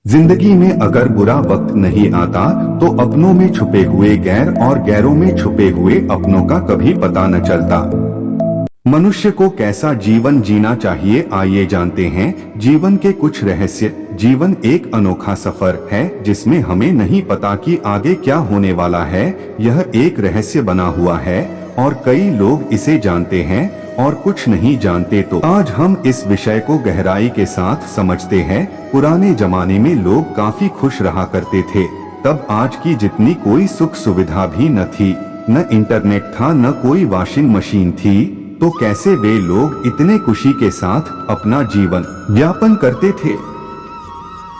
जिंदगी में अगर बुरा वक्त नहीं आता तो अपनों में छुपे हुए गैर और गैरों में छुपे हुए अपनों का कभी पता न चलता। मनुष्य को कैसा जीवन जीना चाहिए आइए जानते हैं जीवन के कुछ रहस्य। जीवन एक अनोखा सफर है जिसमें हमें नहीं पता कि आगे क्या होने वाला है। यह एक रहस्य बना हुआ है और कई लोग इसे जानते हैं और कुछ नहीं जानते। तो आज हम इस विषय को गहराई के साथ समझते हैं। पुराने जमाने में लोग काफी खुश रहा करते थे। तब आज की जितनी कोई सुख सुविधा भी न थी, न इंटरनेट था, न कोई वॉशिंग मशीन थी, तो कैसे वे लोग इतने खुशी के साथ अपना जीवन यापन करते थे?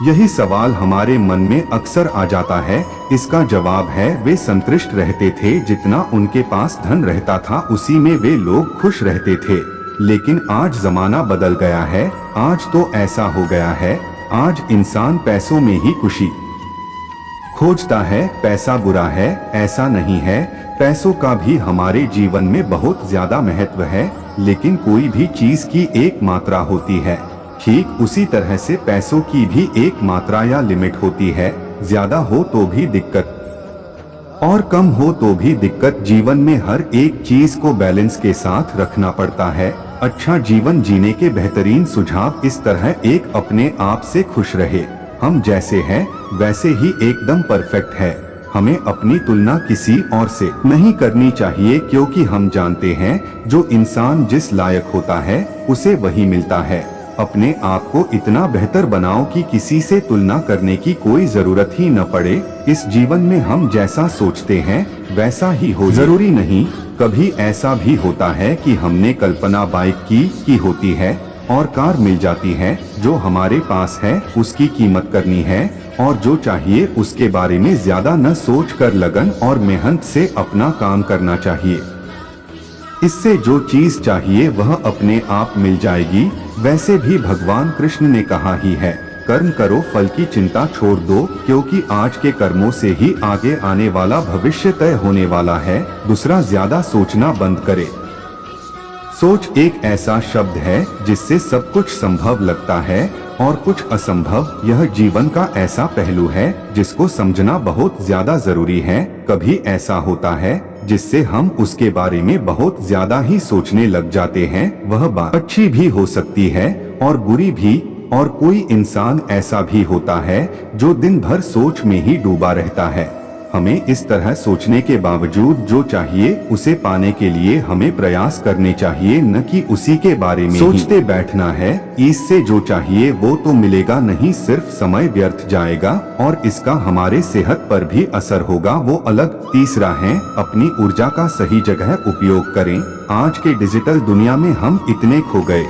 यही सवाल हमारे मन में अक्सर आ जाता है। इसका जवाब है वे संतुष्ट रहते थे। जितना उनके पास धन रहता था उसी में वे लोग खुश रहते थे। लेकिन आज जमाना बदल गया है। आज तो ऐसा हो गया है, आज इंसान पैसों में ही खुशी खोजता है। पैसा बुरा है ऐसा नहीं है, पैसों का भी हमारे जीवन में बहुत ज्यादा महत्व है। लेकिन कोई भी चीज की एक मात्रा होती है, ठीक उसी तरह से पैसों की भी एक मात्रा या लिमिट होती है। ज्यादा हो तो भी दिक्कत और कम हो तो भी दिक्कत। जीवन में हर एक चीज को बैलेंस के साथ रखना पड़ता है। अच्छा जीवन जीने के बेहतरीन सुझाव इस तरह एक, अपने आप से खुश रहे। हम जैसे हैं वैसे ही एकदम परफेक्ट है। हमें अपनी तुलना किसी और से नहीं करनी चाहिए, क्योंकि हम जानते हैं जो इंसान जिस लायक होता है उसे वही मिलता है। अपने आप को इतना बेहतर बनाओ कि किसी से तुलना करने की कोई जरूरत ही न पड़े। इस जीवन में हम जैसा सोचते हैं वैसा ही हो, जरूरी नहीं। कभी ऐसा भी होता है कि हमने कल्पना बाइक की होती है और कार मिल जाती है। जो हमारे पास है उसकी कीमत करनी है और जो चाहिए उसके बारे में ज्यादा न सोच कर लगन और मेहनत से अपना काम करना चाहिए। इससे जो चीज चाहिए वह अपने आप मिल जाएगी। वैसे भी भगवान कृष्ण ने कहा ही है, कर्म करो फल की चिंता छोड़ दो, क्योंकि आज के कर्मों से ही आगे आने वाला भविष्य तय होने वाला है। दूसरा ज्यादा सोचना बंद करे। सोच एक ऐसा शब्द है जिससे सब कुछ संभव लगता है और कुछ असंभव। यह जीवन का ऐसा पहलू है जिसको समझना बहुत ज्यादा जरूरी है। कभी ऐसा होता है जिससे हम उसके बारे में बहुत ज्यादा ही सोचने लग जाते हैं। वह बात अच्छी भी हो सकती है और बुरी भी। और कोई इंसान ऐसा भी होता है जो दिन भर सोच में ही डूबा रहता है। हमें इस तरह सोचने के बावजूद जो चाहिए उसे पाने के लिए हमें प्रयास करने चाहिए, न कि उसी के बारे में सोचते बैठना है। इससे जो चाहिए वो तो मिलेगा नहीं, सिर्फ समय व्यर्थ जाएगा और इसका हमारे सेहत पर भी असर होगा, वो अलग। तीसरा है, अपनी ऊर्जा का सही जगह उपयोग करें। आज के डिजिटल दुनिया में हम इतने खो गए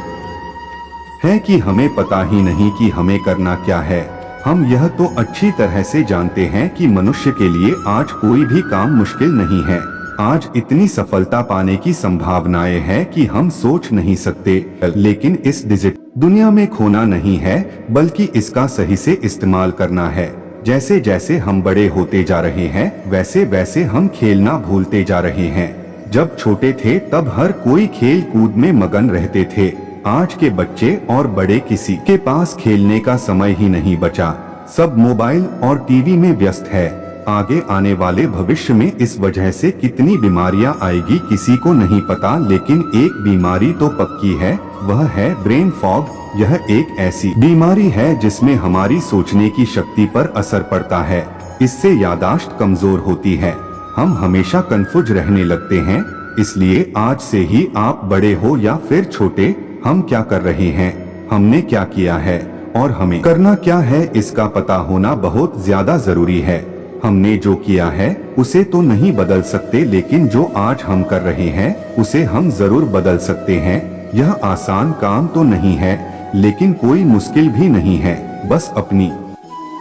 हैं कि हमें पता ही नहीं कि हमें करना क्या है। हम यह तो अच्छी तरह से जानते हैं कि मनुष्य के लिए आज कोई भी काम मुश्किल नहीं है। आज इतनी सफलता पाने की संभावनाएं हैं कि हम सोच नहीं सकते। लेकिन इस डिजिटल दुनिया में खोना नहीं है, बल्कि इसका सही से इस्तेमाल करना है। जैसे जैसे हम बड़े होते जा रहे हैं वैसे वैसे हम खेलना भूलते जा रहे हैं। जब छोटे थे तब हर कोई खेल कूद में मगन रहते थे। आज के बच्चे और बड़े किसी के पास खेलने का समय ही नहीं बचा। सब मोबाइल और टीवी में व्यस्त है। आगे आने वाले भविष्य में इस वजह से कितनी बीमारियां आएगी किसी को नहीं पता। लेकिन एक बीमारी तो पक्की है, वह है ब्रेन फॉग। यह एक ऐसी बीमारी है जिसमें हमारी सोचने की शक्ति पर असर पड़ता है। इससे याददाश्त कमजोर होती है। हम हमेशा कंफ्यूज रहने लगते हैं। इसलिए आज से ही आप बड़े हो या फिर छोटे, हम क्या कर रहे हैं, हमने क्या किया है और हमें करना क्या है, इसका पता होना बहुत ज्यादा जरूरी है। हमने जो किया है उसे तो नहीं बदल सकते, लेकिन जो आज हम कर रहे हैं उसे हम जरूर बदल सकते हैं। यह आसान काम तो नहीं है, लेकिन कोई मुश्किल भी नहीं है। बस अपनी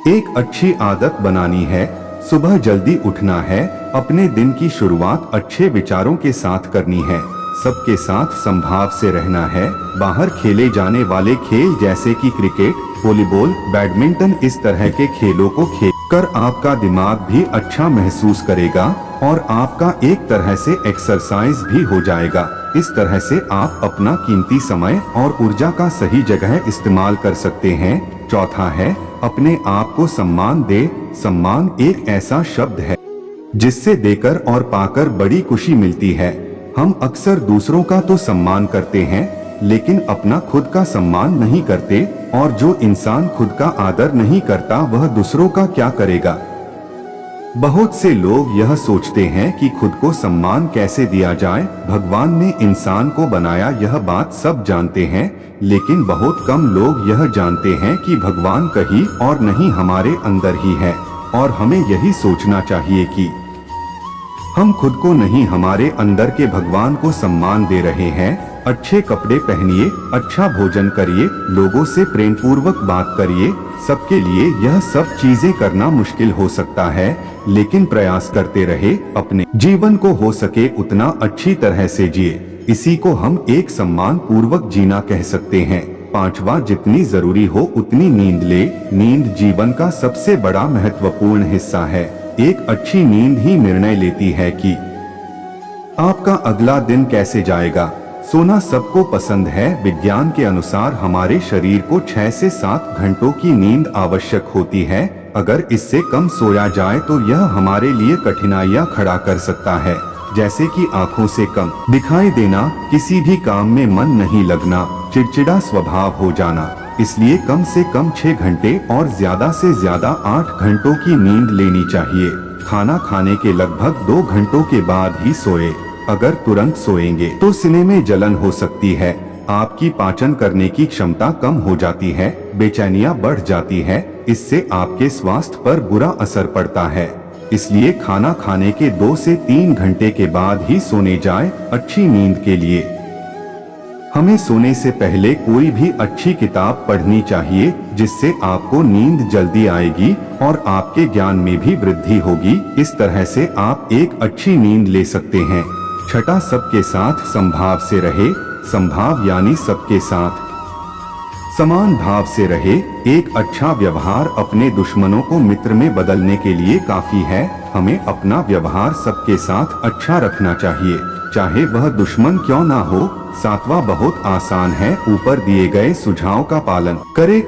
एक अच्छी आदत बनानी है। सुबह जल्दी उठना है, अपने दिन की शुरुआत अच्छे विचारों के साथ करनी है। सबके साथ संभाव से रहना है। बाहर खेले जाने वाले खेल जैसे कि क्रिकेट, वॉलीबॉल, बैडमिंटन, इस तरह के खेलों को खेल कर आपका दिमाग भी अच्छा महसूस करेगा और आपका एक तरह से एक्सरसाइज भी हो जाएगा। इस तरह से आप अपना कीमती समय और ऊर्जा का सही जगह इस्तेमाल कर सकते हैं। चौथा है, अपने आप को सम्मान दे। सम्मान एक ऐसा शब्द है जिससे देकर और पाकर बड़ी खुशी मिलती है। हम अक्सर दूसरों का तो सम्मान करते हैं, लेकिन अपना खुद का सम्मान नहीं करते, और जो इंसान खुद का आदर नहीं करता वह दूसरों का क्या करेगा। बहुत से लोग यह सोचते हैं कि खुद को सम्मान कैसे दिया जाए। भगवान ने इंसान को बनाया, यह बात सब जानते हैं, लेकिन बहुत कम लोग यह जानते हैं कि भगवान कहीं और नहीं हमारे अंदर ही है। और हमें यही सोचना चाहिए कि हम खुद को नहीं, हमारे अंदर के भगवान को सम्मान दे रहे हैं। अच्छे कपड़े पहनिए, अच्छा भोजन करिए, लोगों से प्रेम पूर्वक बात करिए। सबके लिए यह सब चीजें करना मुश्किल हो सकता है, लेकिन प्रयास करते रहे। अपने जीवन को हो सके उतना अच्छी तरह से जिए। इसी को हम एक सम्मान पूर्वक जीना कह सकते हैं। पांचवा, जितनी जरूरी हो उतनी नींद ले। नींद जीवन का सबसे बड़ा महत्वपूर्ण हिस्सा है। एक अच्छी नींद ही निर्णय लेती है कि आपका अगला दिन कैसे जाएगा। सोना सबको पसंद है। विज्ञान के अनुसार हमारे शरीर को 6 से 7 घंटों की नींद आवश्यक होती है। अगर इससे कम सोया जाए तो यह हमारे लिए कठिनाइयां खड़ा कर सकता है, जैसे कि आंखों से कम दिखाई देना, किसी भी काम में मन नहीं लगना, चिड़चिड़ा स्वभाव हो जाना। इसलिए कम से कम 6 घंटे और ज्यादा से ज्यादा 8 घंटों की नींद लेनी चाहिए। खाना खाने के लगभग 2 घंटों के बाद ही सोए। अगर तुरंत सोएंगे तो सीने में जलन हो सकती है, आपकी पाचन करने की क्षमता कम हो जाती है, बेचैनियां बढ़ जाती है। इससे आपके स्वास्थ्य पर बुरा असर पड़ता है। इसलिए खाना खाने के 2 से 3 घंटे के बाद ही सोने जाए। अच्छी नींद के लिए हमें सोने से पहले कोई भी अच्छी किताब पढ़नी चाहिए, जिससे आपको नींद जल्दी आएगी और आपके ज्ञान में भी वृद्धि होगी। इस तरह से आप एक अच्छी नींद ले सकते हैं। छठा, सबके साथ समभाव से रहे। समभाव यानी सबके साथ समान भाव से रहे। एक अच्छा व्यवहार अपने दुश्मनों को मित्र में बदलने के लिए काफी है। हमें अपना व्यवहार सबके साथ अच्छा रखना चाहिए, चाहे वह दुश्मन क्यों ना हो। सातवां बहुत आसान है, ऊपर दिए गए सुझाव का पालन करें।